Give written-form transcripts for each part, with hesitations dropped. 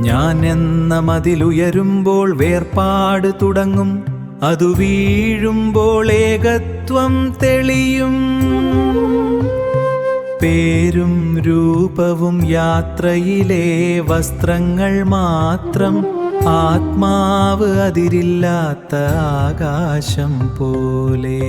ഞാൻ എന്ന മതിലുയരുമ്പോൾ വേർപാട് തുടങ്ങും, അതു വീഴുമ്പോൾ ഏകത്വം തെളിയും. പേരും രൂപവും യാത്രയിലെ വസ്ത്രങ്ങൾ മാത്രം, ആത്മാവ് അതിരില്ലാത്ത ആകാശം പോലെ.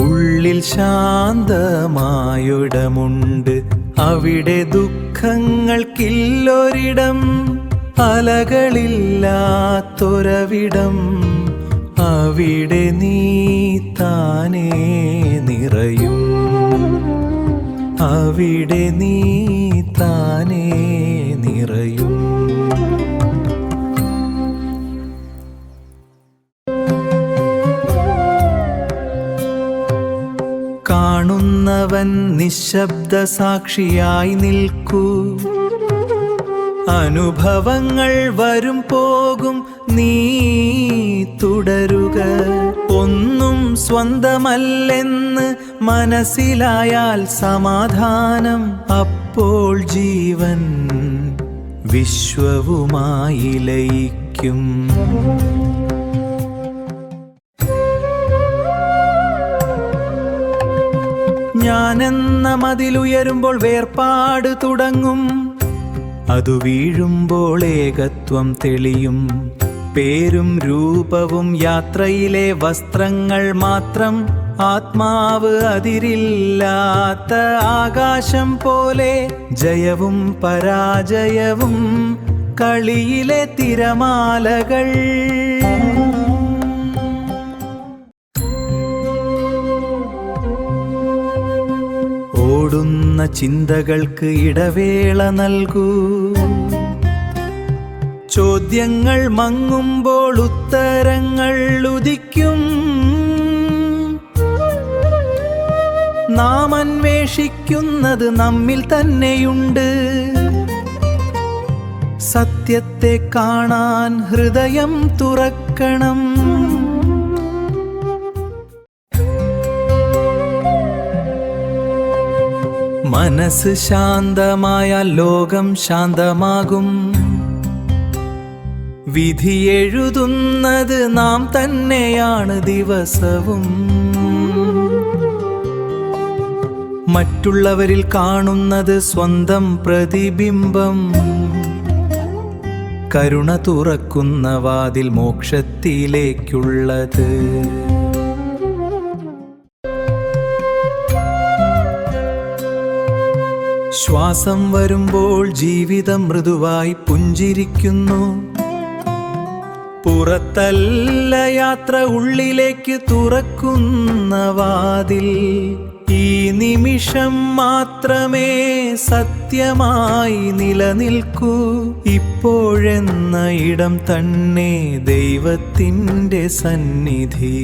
ഉള്ളിൽ ശാന്തമായൊരിടമുണ്ട്, അവിടെ ദുഃഖങ്ങൾക്കില്ലൊരിടം. അലകളില്ലാത്തൊരവിടം, അവിടെ നീ താനേ നിറയും. അവിടെ നീ താനേ നിറയും. കാണുന്നവൻ നിശബ്ദ സാക്ഷിയായി നിൽക്കൂ. അനുഭവങ്ങൾ വരും പോകും, നീ തുടരുക. ഒന്നും സ്വന്തമല്ലെന്ന് മനസ്സിലായാൽ സമാധാനം, അപ്പോൾ ജീവൻ വിശ്വവുമായി ലയിക്കും. ഞാനെന്ന മതിലുയരുമ്പോൾ വേർപാട് തുടങ്ങും, അതു വീഴുമ്പോൾ ഏകത്വം തെളിയും. പേരും രൂപവും യാത്രയിലെ വസ്ത്രങ്ങൾ മാത്രം, ആത്മാവ് അതിരില്ലാത്ത ആകാശം പോലെ. ജയവും പരാജയവും കളിയിലെ തിരമാലകൾ. ഓടുന്ന ചിന്തകൾക്ക് ഇടവേള നൽകൂ. ചോദ്യങ്ങൾ മങ്ങുമ്പോൾ ഉത്തരങ്ങൾ ഉദിക്കും. നാം അന്വേഷിക്കുന്നത് നമ്മിൽ തന്നെയുണ്ട്. സത്യത്തെ കാണാൻ ഹൃദയം തുറക്കണം. മനസ്സ് ശാന്തമായാൽ ലോകം ശാന്തമാകും. വിധി എഴുതുന്നത് നാം തന്നെയാണ് ദിവസവും. മറ്റുള്ളവരിൽ കാണുന്നത് സ്വന്തം പ്രതിബിംബം. കരുണ തുറക്കുന്ന വാതിൽ മോക്ഷത്തിലേക്കുള്ളത്. ശ്വാസം വരുമ്പോൾ ജീവിതം മൃദുവായി പുഞ്ചിരിക്കുന്നു. പുറത്തല്ല യാത്ര, ഉള്ളിലേക്ക് തുറക്കുന്ന വാതിൽ. ഈ നിമിഷം മാത്രമേ സത്യമായി നിലനിൽക്കൂ. ഇപ്പോഴെന്ന ഇടം തന്നെ ദൈവത്തിൻ്റെ സന്നിധി.